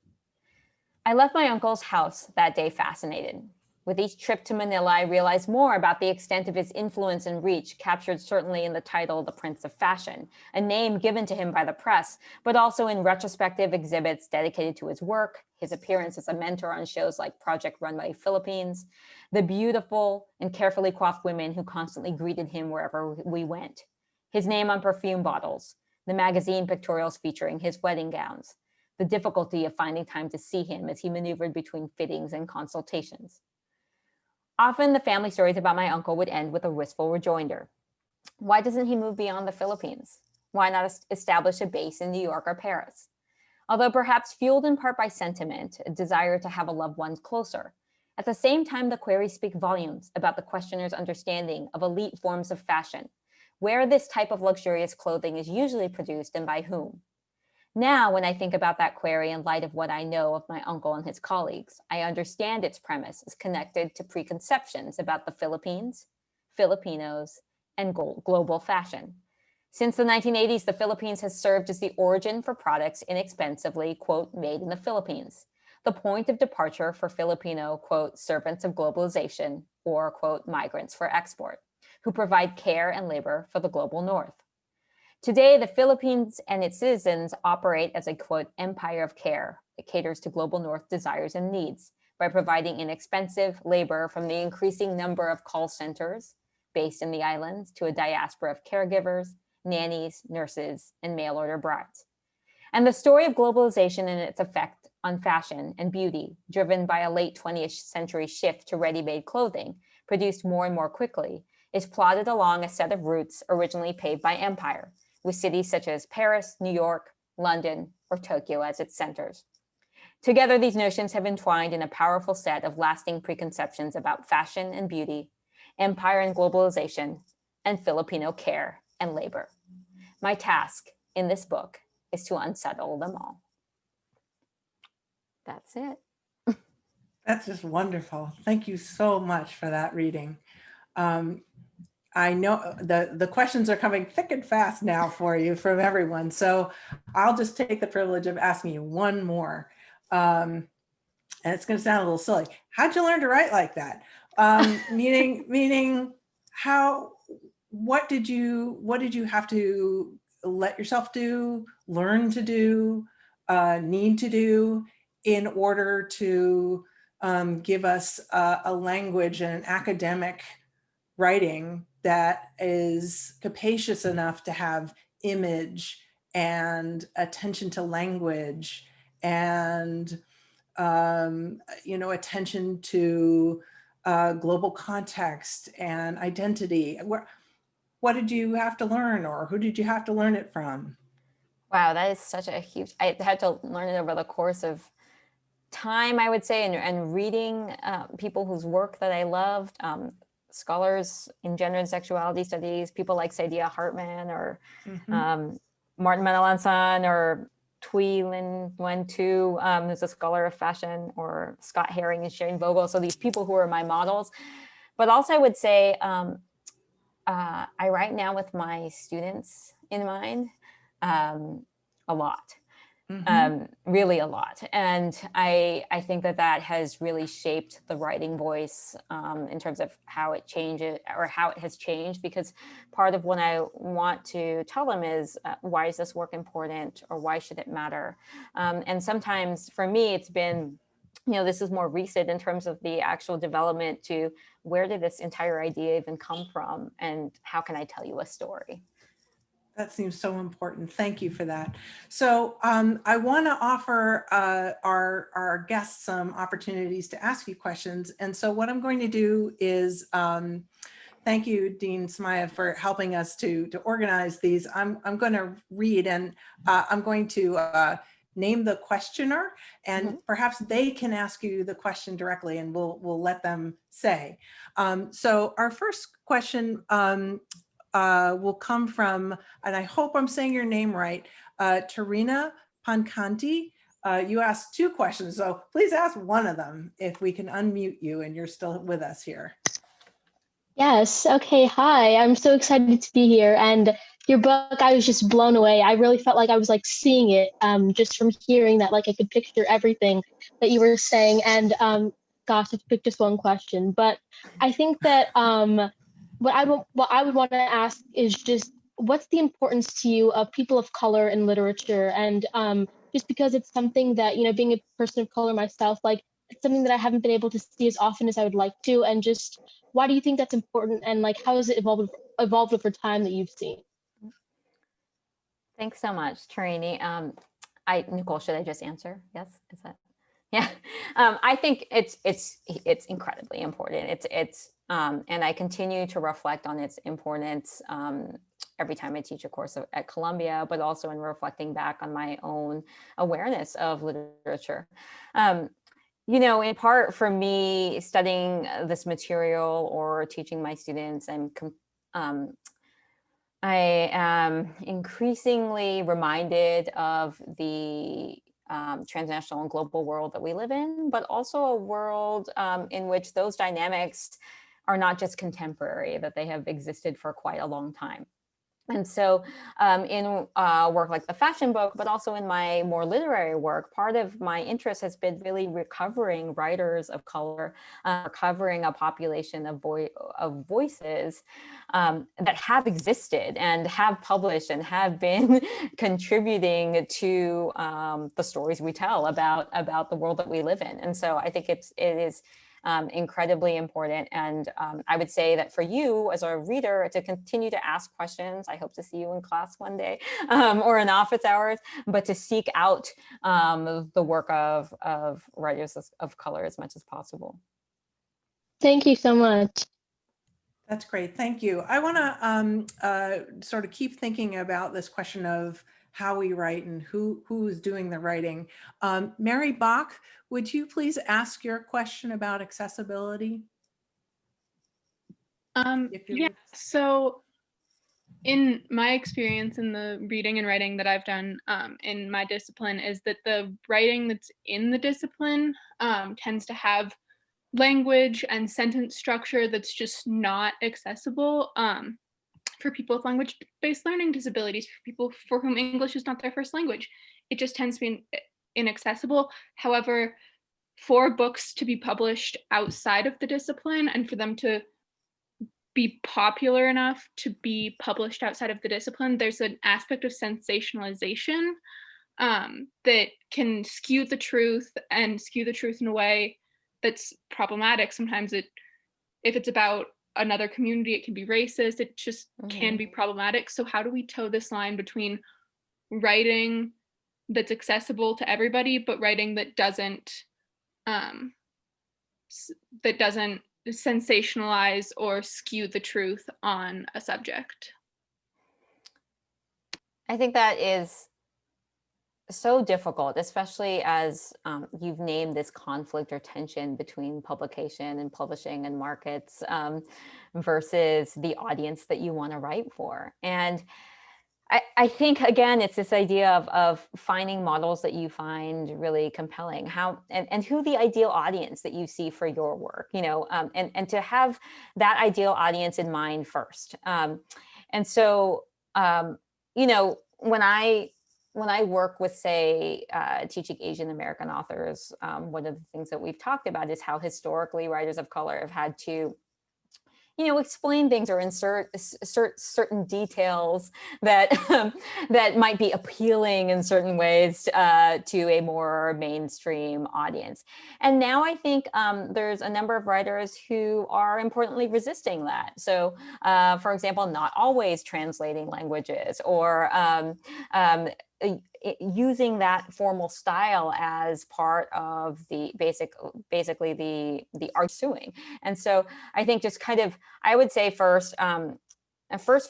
B: I left my uncle's house that day fascinated. With each trip to Manila, I realized more about the extent of his influence and reach, captured certainly in the title The Prince of Fashion, a name given to him by the press, but also in retrospective exhibits dedicated to his work, his appearance as a mentor on shows like Project Runway Philippines, the beautiful and carefully coiffed women who constantly greeted him wherever we went, his name on perfume bottles, the magazine pictorials featuring his wedding gowns, the difficulty of finding time to see him as he maneuvered between fittings and consultations. Often the family stories about my uncle would end with a wistful rejoinder. Why doesn't he move beyond the Philippines? Why not establish a base in New York or Paris? Although perhaps fueled in part by sentiment, a desire to have a loved one closer. At the same time, the queries speak volumes about the questioner's understanding of elite forms of fashion, where this type of luxurious clothing is usually produced and by whom. Now, when I think about that query in light of what I know of my uncle and his colleagues, I understand its premise is connected to preconceptions about the Philippines, Filipinos, and global fashion. Since the 1980s, the Philippines has served as the origin for products inexpensively, quote, made in the Philippines, the point of departure for Filipino, quote, servants of globalization, or, quote, migrants for export, who provide care and labor for the global north. Today, the Philippines and its citizens operate as a, quote, empire of care that caters to global north desires and needs by providing inexpensive labor from the increasing number of call centers based in the islands to a diaspora of caregivers, nannies, nurses, and mail-order brides. And the story of globalization and its effect on fashion and beauty, driven by a late 20th century shift to ready-made clothing, produced more and more quickly, is plotted along a set of routes originally paved by empire, with cities such as Paris, New York, London, or Tokyo as its centers. Together, these notions have entwined in a powerful set of lasting preconceptions about fashion and beauty, empire and globalization, and Filipino care and labor. My task in this book is to unsettle them all. That's it.
A: That's just wonderful. Thank you so much for that reading. I know the questions are coming thick and fast now for you from everyone. So I'll just take the privilege of asking you one more. And it's going to sound a little silly. How'd you learn to write like that? Meaning what did you have to let yourself do, learn to do, need to do in order to give us a language and an academic writing that is capacious enough to have image and attention to language and attention to global context and identity? What did you have to learn, or who did you have to learn it from?
B: Wow, that is such a huge, I had to learn it over the course of time, I would say, and reading people whose work that I loved, scholars in gender and sexuality studies, people like Saidiya Hartman or Martin Menelanson or Thuy Linh Nguyen Tu, who's a scholar of fashion, or Scott Herring and Sharon Vogel. So these people who are my models. But also I would say, I write now with my students in mind a lot. Really a lot. And I think that has really shaped the writing voice in terms of how it changes, or how it has changed, because part of what I want to tell them is why is this work important, or why should it matter? And sometimes for me, it's been, this is more recent in terms of the actual development to where did this entire idea even come from, and how can I tell you a story?
A: That seems so important. Thank you for that. So I want to offer our guests some opportunities to ask you questions. And so what I'm going to do is, thank you, Dean Smaya, for helping us to organize these. I'm going to read, and I'm going to name the questioner, and perhaps they can ask you the question directly, and we'll let them say. So our first question will come from, and I hope I'm saying your name right, Tarina Pankanti. You asked two questions, so please ask one of them if we can unmute you and you're still with us here.
C: Yes. Okay. Hi. I'm so excited to be here. And your book, I was just blown away. I really felt like I was like seeing it just from hearing that, like I could picture everything that you were saying. And gosh, I picked just one question, but I think that what I would want to ask is just what's the importance to you of people of color in literature? And just because it's something that, being a person of color myself, like it's something that I haven't been able to see as often as I would like to. And just why do you think that's important? And like, how has it evolved over time that you've seen?
B: Thanks so much, Tarini. Nicole, should I just answer? Yes, is that? Yeah, I think it's incredibly important. And I continue to reflect on its importance every time I teach a course at Columbia, but also in reflecting back on my own awareness of literature. In part for me, studying this material or teaching my students, I am increasingly reminded of the transnational and global world that we live in, but also a world in which those dynamics are not just contemporary, that they have existed for quite a long time. And so in work like the fashion book, but also in my more literary work, part of my interest has been really recovering writers of color, recovering a population of voices that have existed and have published and have been contributing to the stories we tell about the world that we live in. And so I think it is incredibly important. And I would say that for you as a reader to continue to ask questions, I hope to see you in class one day or in office hours, but to seek out the work of writers of color as much as possible.
C: Thank you so much.
A: That's great. Thank you. I want to sort of keep thinking about this question of how we write and who's doing the writing. Mary Bach, would you please ask your question about accessibility?
D: Yeah, so in my experience in the reading and writing that I've done in my discipline is that the writing that's in the discipline tends to have language and sentence structure that's just not accessible for people with language-based learning disabilities, for people for whom English is not their first language. It just tends to be inaccessible. However, for books to be published outside of the discipline and for them to be popular enough to be published outside of the discipline, there's an aspect of sensationalization that can skew the truth in a way that's problematic. Sometimes if it's about another community, it can be racist. It just can be problematic. So how do we toe this line between writing that's accessible to everybody, but writing that doesn't sensationalize or skew the truth on a subject?
B: I think that is so difficult, especially as you've named this conflict or tension between publication and publishing and markets versus the audience that you want to write for. And I think, again, it's this idea of finding models that you find really compelling, and who the ideal audience that you see for your work, and to have that ideal audience in mind first. And so, when I work with, say, teaching Asian American authors, one of the things that we've talked about is how historically writers of color have had to explain things or insert certain details that that might be appealing in certain ways to a more mainstream audience. And now I think there's a number of writers who are importantly resisting that. So, for example, not always translating languages or using that formal style as part of the basically the arguing. And so I think just I would say first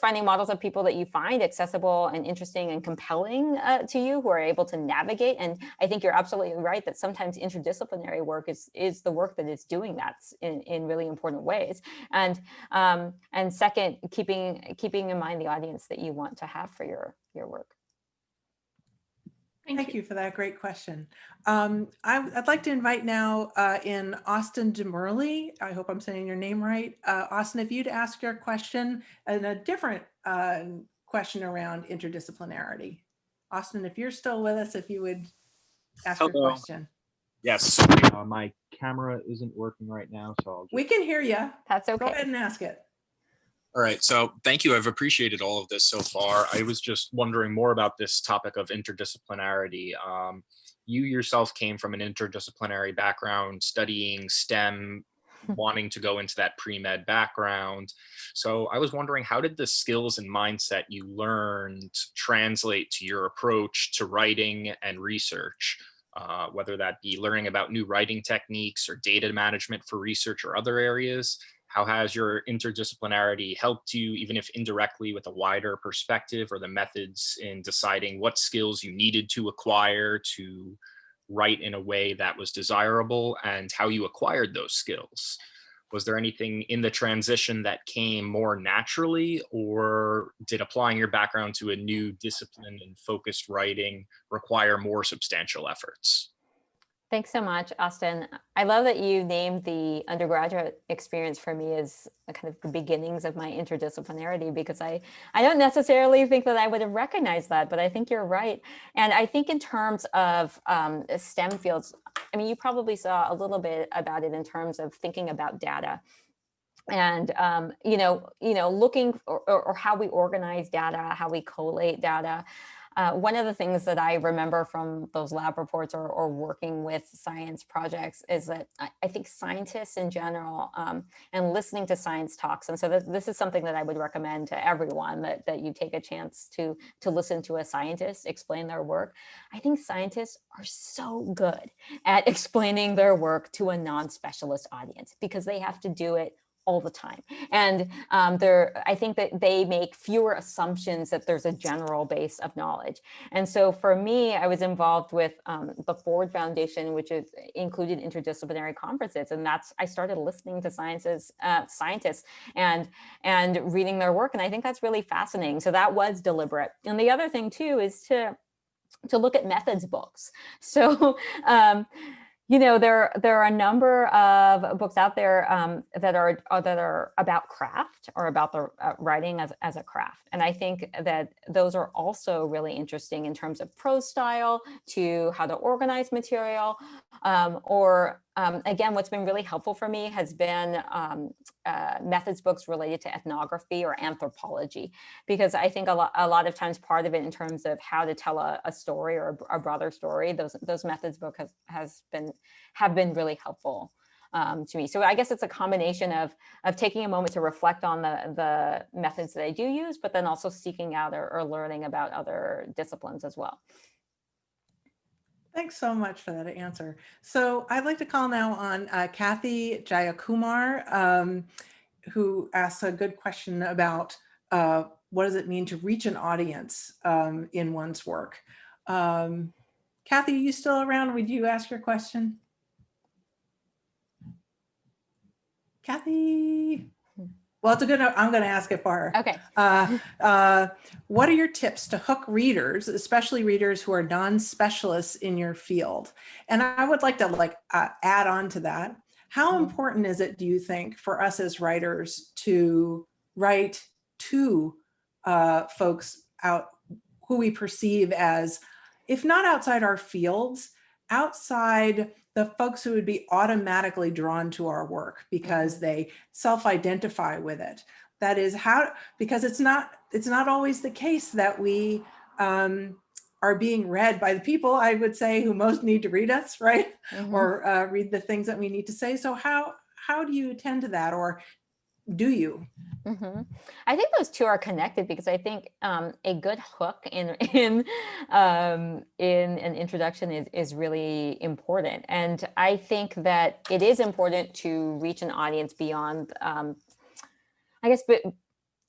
B: finding models of people that you find accessible and interesting and compelling to you, who are able to navigate. And I think you're absolutely right that sometimes interdisciplinary work is the work that is doing that in really important ways. And second, keeping in mind the audience that you want to have for your work.
A: Thank you for that great question. I'd like to invite now in Austin Demerly. I hope I'm saying your name right. Austin, if you'd ask your question and a different question around interdisciplinarity. Austin, if you're still with us, if you would ask your question.
E: Yes, my camera isn't working right now, so
A: we can hear you.
B: That's okay.
A: Go ahead and ask it.
E: All right, so thank you. I've appreciated all of this so far. I was just wondering more about this topic of interdisciplinarity. You yourself came from an interdisciplinary background, studying STEM, wanting to go into that pre-med background. So I was wondering, how did the skills and mindset you learned translate to your approach to writing and research? Whether that be learning about new writing techniques or data management for research or other areas. How has your interdisciplinarity helped you, even if indirectly, with a wider perspective, or the methods in deciding what skills you needed to acquire to write in a way that was desirable, and how you acquired those skills? Was there anything in the transition that came more naturally, or did applying your background to a new discipline and focused writing require more substantial efforts?
B: Thanks so much, Austin. I love that you named the undergraduate experience for me as kind of the beginnings of my interdisciplinarity, because I don't necessarily think that I would have recognized that, but I think you're right. And I think in terms of STEM fields, I mean, you probably saw a little bit about it in terms of thinking about data. And looking or how we organize data, how we collate data. One of the things that I remember from those lab reports or working with science projects is that I think scientists in general and listening to science talks, and so this is something that I would recommend to everyone, that you take a chance to listen to a scientist explain their work. I think scientists are so good at explaining their work to a non-specialist audience, because they have to do it all the time. And I think that they make fewer assumptions that there's a general base of knowledge. And so for me, I was involved with the Ford Foundation, which is included interdisciplinary conferences. And I started listening to scientists and reading their work. And I think that's really fascinating. So that was deliberate. And the other thing too is to look at methods books. So there are a number of books out there that are about craft or about the writing as a craft, and I think that those are also really interesting in terms of prose style, to how to organize material, again, what's been really helpful for me has been methods books related to ethnography or anthropology, because I think a lot of times part of it in terms of how to tell a story or a broader story, those methods books have been really helpful to me. So I guess it's a combination of taking a moment to reflect on the methods that I do use, but then also seeking out or learning about other disciplines as well.
A: Thanks so much for that answer. So I'd like to call now on Kathyjayakumar, who asks a good question about what does it mean to reach an audience in one's work. Kathy, are you still around? Would you ask your question? Kathy? Well, it's I'm going to ask it for her.
B: Okay.
A: What are your tips to hook readers, especially readers who are non-specialists in your field? And I would like to add on to that. How important is it, do you think, for us as writers to write to folks out who we perceive as, if not outside our fields, outside the folks who would be automatically drawn to our work because they self-identify with it? That is because it's not always the case that we are being read by the people, I would say, who most need to read us, right? Or read the things that we need to say. So how do you attend to that, or do you?
B: I think those two are connected, because I think a good hook in an introduction is really important. And I think that it is important to reach an audience beyond,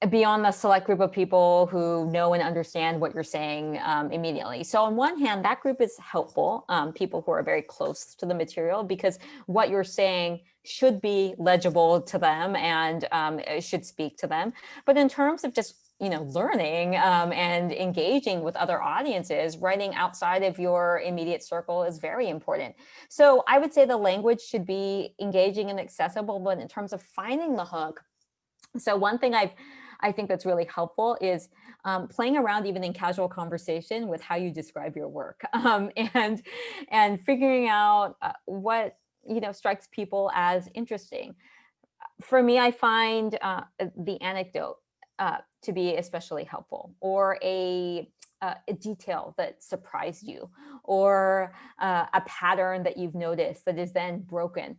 B: beyond the select group of people who know and understand what you're saying immediately. So on one hand, that group is helpful, people who are very close to the material, because what you're saying should be legible to them and it should speak to them. But in terms of just learning and engaging with other audiences, writing outside of your immediate circle is very important. So I would say the language should be engaging and accessible, but in terms of finding the hook, so one thing I think that's really helpful is playing around even in casual conversation with how you describe your work, and figuring out what strikes people as interesting. For me, I find the anecdote to be especially helpful, or a detail that surprised you, or a pattern that you've noticed that is then broken.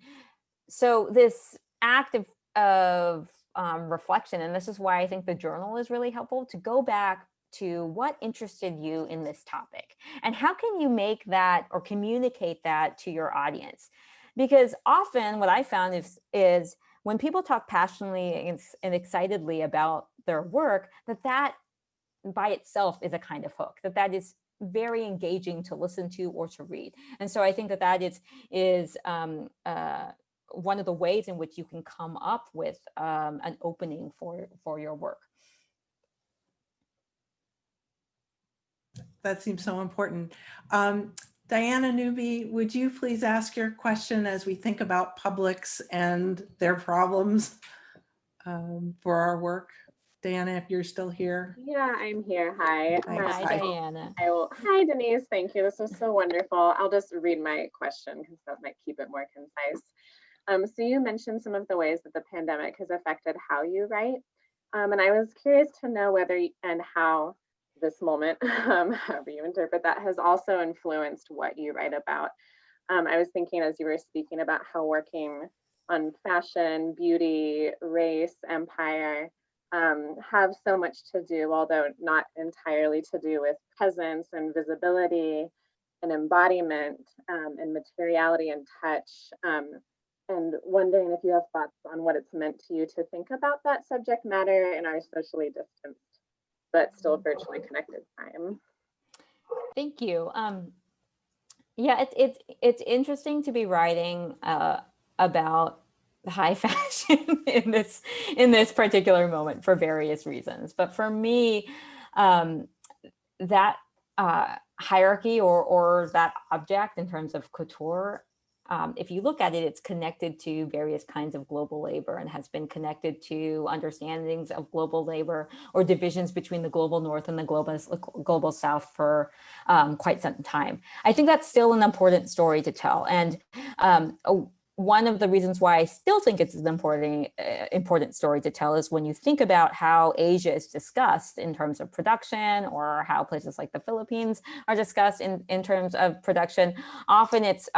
B: So this act of reflection, and this is why I think the journal is really helpful, to go back to what interested you in this topic, and how can you make that or communicate that to your audience. Because often what I found is when people talk passionately and excitedly about their work, that by itself is a kind of hook, that is very engaging to listen to or to read. And so I think that is one of the ways in which you can come up with an opening for your work.
A: That seems so important. Diana Newby, would you please ask your question as we think about publics and their problems for our work? Diana, if you're still here.
F: Yeah, I'm here. Hi.
B: Hi, Diana.
F: Hi, Denise. Thank you. This was so wonderful. I'll just read my question because that might keep it more concise. So you mentioned some of the ways that the pandemic has affected how you write. And I was curious to know whether and how this moment, however you interpret that, has also influenced what you write about. I was thinking as you were speaking about how working on fashion, beauty, race, empire have so much to do, although not entirely to do with presence and visibility and embodiment and materiality and touch. and wondering if you have thoughts on what it's meant to you to think about that subject matter in our socially distanced but still virtually connected time.
B: Thank you. Yeah, it's interesting to be writing about high fashion in this particular moment for various reasons. But for me, that hierarchy or that object in terms of couture, if you look at it, it's connected to various kinds of global labor and has been connected to understandings of global labor or divisions between the global north and the global south for quite some time. I think that's still an important story to tell. And one of the reasons why I still think it's an important story to tell is when you think about how Asia is discussed in terms of production, or how places like the Philippines are discussed in terms of production. Often it's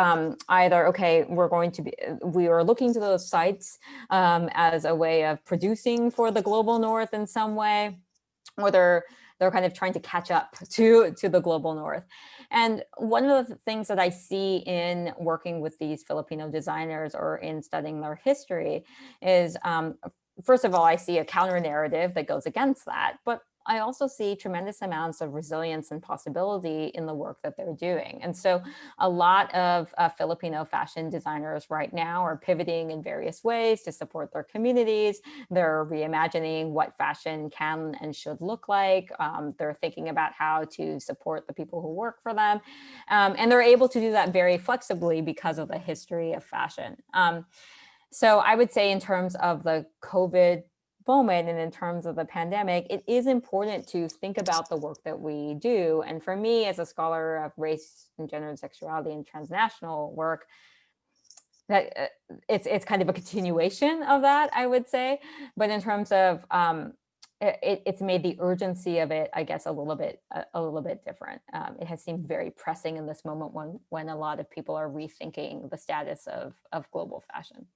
B: either, okay, we are looking to those sites as a way of producing for the global north in some way, or they're kind of trying to catch up to the global north. And one of the things that I see in working with these Filipino designers or in studying their history is, first of all, I see a counter narrative that goes against that, but I also see tremendous amounts of resilience and possibility in the work that they're doing. And so a lot of Filipino fashion designers right now are pivoting in various ways to support their communities. They're reimagining what fashion can and should look like. They're thinking about how to support the people who work for them. And they're able to do that very flexibly because of the history of fashion. So I would say in terms of the COVID moment and in terms of the pandemic, it is important to think about the work that we do. And for me, as a scholar of race and gender and sexuality and transnational work, that it's kind of a continuation of that, I would say. But in terms of it's made the urgency of it, I guess, a little bit different. It has seemed very pressing in this moment when a lot of people are rethinking the status of global fashion.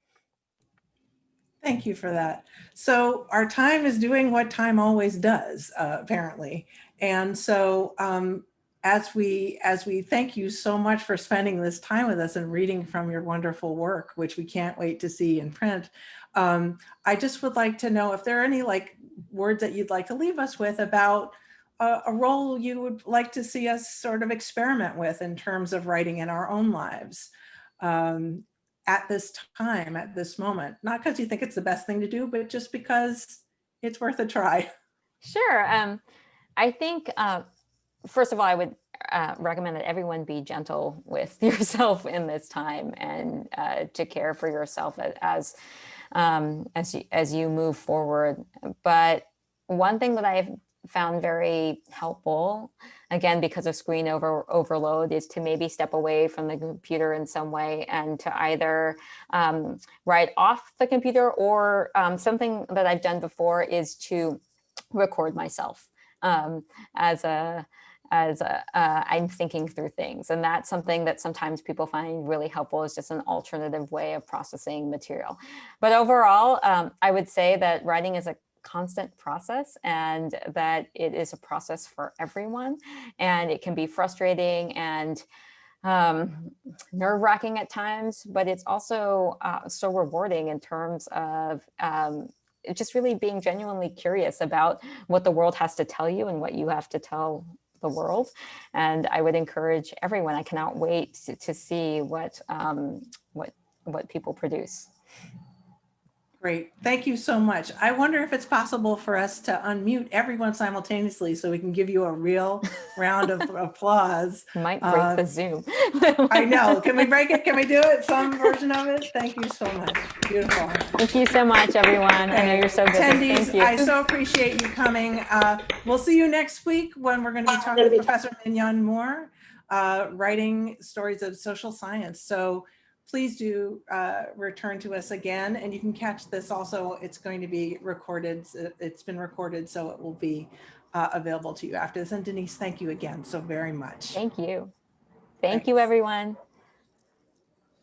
A: Thank you for that. So our time is doing what time always does, apparently. And so as we thank you so much for spending this time with us and reading from your wonderful work, which we can't wait to see in print, I just would like to know if there are any words that you'd like to leave us with about a role you would like to see us sort of experiment with in terms of writing in our own lives. At this time, at this moment, not because you think it's the best thing to do, but just because it's worth a try.
B: Sure. I think, first of all, I would recommend that everyone be gentle with yourself in this time, and to care for yourself as you move forward. But one thing that I've found very helpful, again, because of screen overload, is to maybe step away from the computer in some way and to either write off the computer, or something that I've done before is to record myself I'm thinking through things. And that's something that sometimes people find really helpful, is just an alternative way of processing material. But overall, I would say that writing is a constant process, and that it is a process for everyone, and it can be frustrating and nerve-wracking at times, but it's also so rewarding in terms of just really being genuinely curious about what the world has to tell you and what you have to tell the world. And I would encourage everyone, I cannot wait to see what people produce.
A: Great. Thank you so much. I wonder if it's possible for us to unmute everyone simultaneously so we can give you a real round of applause.
B: Might break the Zoom.
A: I know. Can we break it? Can we do it? Some version of it? Thank you so much. Beautiful.
B: Thank you so much, everyone. I know you're so busy.
A: Attendees,
B: Thank you.
A: I so appreciate you coming. We'll see you next week when we're going to be talking with Professor Mignon Moore, writing stories of social science. So please do return to us again, and you can catch this also. It's going to be recorded. It's been recorded, so it will be available to you after this. And Denise, thank you again so very much.
B: Thank you. Thank you, everyone.